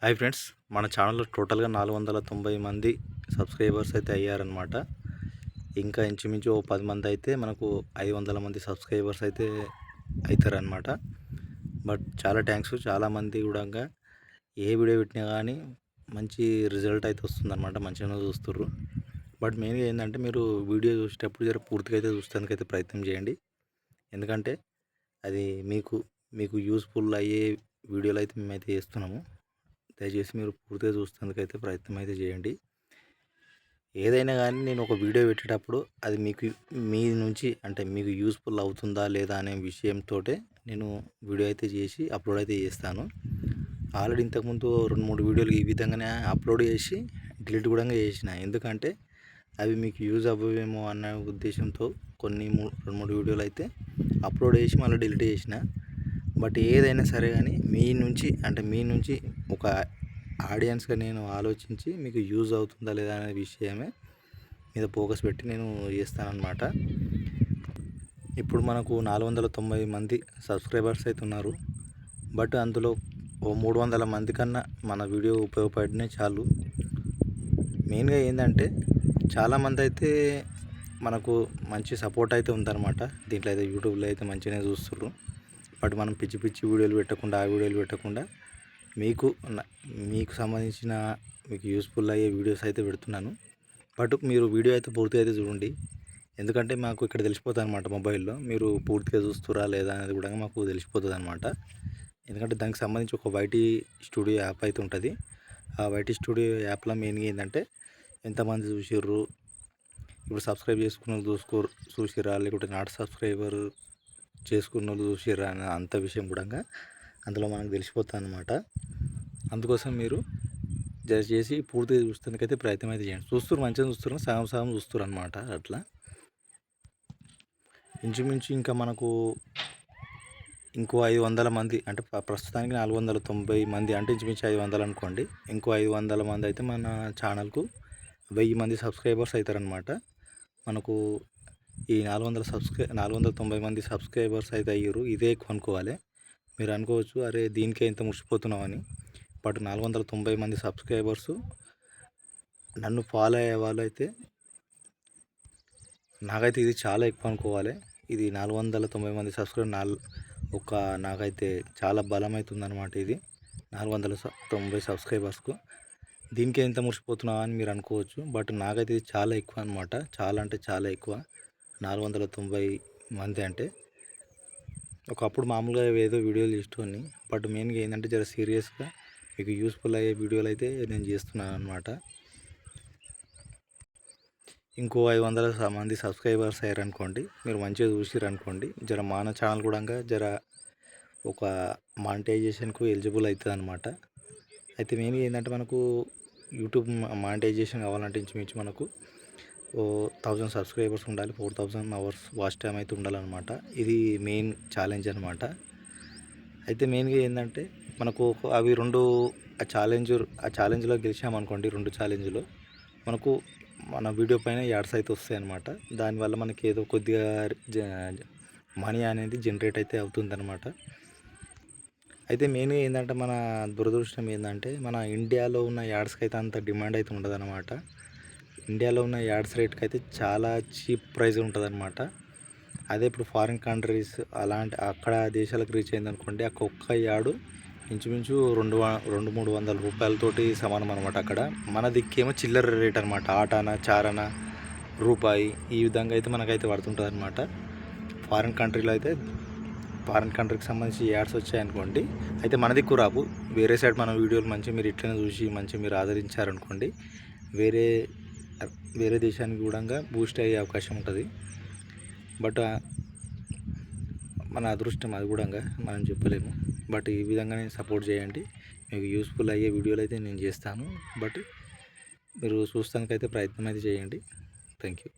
Hi friends, మన ఛానల్లో టోటల్గా 490 మంది సబ్స్క్రైబర్స్ అయితే అయ్యారనమాట. ఇంకా ఇంచుమించు ఓ 10 మంది అయితే మనకు 500 మంది సబ్స్క్రైబర్స్ అయితే అవుతారనమాట. బట్ చాలా థ్యాంక్స్, చాలామంది కూడా ఏ వీడియో పెట్టినా కానీ మంచి రిజల్ట్ అయితే వస్తుందన్నమాట, మంచిగానే చూస్తుర్రు. బట్ మెయిన్గా ఏంటంటే మీరు వీడియో చూసేటప్పుడు జర పూర్తిగా అయితే చూసేందుకైతే ప్రయత్నం చేయండి. ఎందుకంటే అది మీకు యూస్ఫుల్ అయ్యే వీడియోలు అయితే మేమైతే చేస్తున్నాము. దయచేసి మీరు పూర్తిగా చూసేందుకైతే ప్రయత్నం అయితే చేయండి. ఏదైనా కానీ నేను ఒక వీడియో పెట్టేటప్పుడు అది మీ నుంచి అంటే మీకు యూస్ఫుల్ అవుతుందా లేదా అనే విషయంతో నేను వీడియో అయితే చేసి అప్లోడ్ అయితే చేస్తాను. ఆల్రెడీ ఇంతకుముందు 2-3 వీడియోలు ఈ విధంగానే అప్లోడ్ చేసి డిలీట్ కూడా చేసిన. ఎందుకంటే అవి మీకు యూజ్ అవ్వేమో అన్న ఉద్దేశంతో కొన్ని 2-3 వీడియోలు అయితే అప్లోడ్ చేసి మళ్ళీ డిలీట్ చేసిన. బట్ ఏదైనా సరే కానీ మీ నుంచి ఒక ఆడియన్స్గా నేను ఆలోచించి మీకు యూజ్ అవుతుందా లేదా అనే విషయమే మీద ఫోకస్ పెట్టి నేను చేస్తానన్నమాట. ఇప్పుడు మనకు 490 మంది సబ్స్క్రైబర్స్ అయితే ఉన్నారు. బట్ అందులో ఓ 300 మంది కన్నా మన వీడియో ఉపయోగపడినే చాలు. మెయిన్గా ఏంటంటే చాలామంది అయితే మనకు మంచి సపోర్ట్ అయితే ఉందన్నమాట. దీంట్లో అయితే యూట్యూబ్లో అయితే మంచిగానే చూస్తుర్రు. బట్ మనం పిచ్చి వీడియోలు పెట్టకుండా ఆ వీడియోలు పెట్టకుండా మీకు సంబంధించిన మీకు యూస్ఫుల్ అయ్యే వీడియోస్ అయితే పెడుతున్నాను. బట్ మీరు వీడియో అయితే పూర్తిగా అయితే చూడండి. ఎందుకంటే మాకు ఇక్కడ తెలిసిపోతుంది అనమాట, మొబైల్లో మీరు పూర్తిగా చూస్తురా లేదా అనేది కూడా మాకు తెలిసిపోతుంది అనమాట. ఎందుకంటే దానికి సంబంధించి ఒక వైటీ స్టూడియో యాప్ అయితే ఉంటుంది. ఆ వైటీ స్టూడియో యాప్లో మెయిన్గా ఏంటంటే ఎంతమంది చూసిర్రు, ఇప్పుడు సబ్స్క్రైబ్ చేసుకున్న వాళ్ళు చూసిర్రా, లేకుంటే నాట్ సబ్స్క్రైబర్ చేసుకున్న వాళ్ళు చూసిర్రా అనే అంత విషయం కూడా అందులో మనకు తెలిసిపోతుంది అనమాట. అందుకోసం మీరు దయచేసి పూర్తిగా చూసేందుకైతే ప్రయత్నం అయితే చేయండి. మంచిగా చూస్తున్నారు, సగం చూస్తున్నారు అనమాట. అట్లా ఇంచుమించు ఇంకా మనకు ఇంకో 500 మంది అంటే ప్రస్తుతానికి 490 మంది అంటే ఇంచుమించు 500 అనుకోండి. ఇంకో 500 మంది అయితే మన ఛానల్కు 1000 మంది సబ్స్క్రైబర్స్ అవుతారనమాట. మనకు ఈ 490 మంది సబ్స్క్రైబర్స్ అయితే అయ్యారు. ఇదే ఎక్కువ అనుకోవాలి. మీరు అనుకోవచ్చు, అరే దీనికే ఇంత మురిసిపోతున్నామని. బట్ 490 మంది సబ్స్క్రైబర్సు నన్ను ఫాలో అయ్యే వాళ్ళు అయితే నాకైతే ఇది చాలా ఎక్కువ అనుకోవాలి. ఇది 490 మంది సబ్స్క్రైబర్ నాకైతే చాలా బలం అవుతుందన్నమాట. ఇది 490 సబ్స్క్రైబర్స్కు దీనికే ఎంత మురిసిపోతున్నావా అని మీరు అనుకోవచ్చు. బట్ నాకైతే ఇది చాలా ఎక్కువ అనమాట. చాలా అంటే చాలా ఎక్కువ 490 మంది అంటే. ఒకప్పుడు మామూలుగా ఏదో వీడియోలు చేసేవాడిని. బట్ మెయిన్గా ఏంటంటే జర సీరియస్గా మీకు యూస్ఫుల్ అయ్యే వీడియోలు అయితే నేను చేస్తున్నాను అనమాట. ఇంకో 500 మంది సబ్స్క్రైబర్స్ అయ్యారనుకోండి, మీరు మంచిగా చూసిరనుకోండి, జర మన ఛానల్ కూడా జర ఒక మానిటైజేషన్కు ఎలిజిబుల్ అవుతుంది అనమాట. అయితే మెయిన్గా ఏంటంటే మనకు యూట్యూబ్ మానిటైజేషన్ కావాలంటే ఇంచుమించు మనకు 1000 సబ్స్క్రైబర్స్ ఉండాలి, 4000 అవర్స్ వాచ్ టైం అయితే ఉండాలన్నమాట. ఇది మెయిన్ ఛాలెంజ్ అనమాట. అయితే మెయిన్గా ఏంటంటే మనకు అవి ఆ ఛాలెంజ్లో గెలిచామనుకోండి, 2 ఛాలెంజ్లో మనకు మన వీడియో పైన యాడ్స్ అయితే వస్తాయి అన్నమాట. దానివల్ల మనకి ఏదో కొద్దిగా మనీ అనేది జనరేట్ అయితే అవుతుందన్నమాట. అయితే మెయిన్గా ఏంటంటే మన దురదృష్టం ఏంటంటే మన ఇండియాలో ఉన్న యాడ్స్కి అయితే అంత డిమాండ్ అయితే ఉండదన్నమాట. ఇండియాలో ఉన్న యాడ్స్ రేట్కి అయితే చాలా చీప్ ప్రైస్ ఉంటుందన్నమాట. అదే ఇప్పుడు ఫారిన్ కంట్రీస్ అక్కడ దేశాలకు రీచ్ అయిందనుకోండి, ఆ ఒక్క యాడు ఇంచుమించు 200-300 రూపాయలతోటి సమానం అనమాట. అక్కడ మన దిక్కేమో చిల్లర రేట్ అనమాట. ఆటానా చారనా రూపాయి ఈ విధంగా అయితే మనకైతే పడుతుంటుంది అనమాట. ఫారిన్ కంట్రీకి సంబంధించి యాడ్స్ వచ్చాయనుకోండి, అయితే మన దిక్కు రావు. వేరే సైడ్ మన వీడియోలు మంచిగా మీరు ఇట్లనే చూసి మంచిగా మీరు ఆదరించారనుకోండి, వేరే దేశానికి కూడా బూస్ట్ అయ్యే అవకాశం ఉంటుంది. బట్ మన అదృష్టం అది కూడా మనం చెప్పలేము. బట్ ఈ విధంగానే సపోర్ట్ చేయండి. మీకు యూస్ఫుల్ అయ్యే వీడియోలు అయితే నేను చేస్తాను. బట్ మీరు చూస్తానికైతే ప్రయత్నం అయితే చేయండి. Thank you.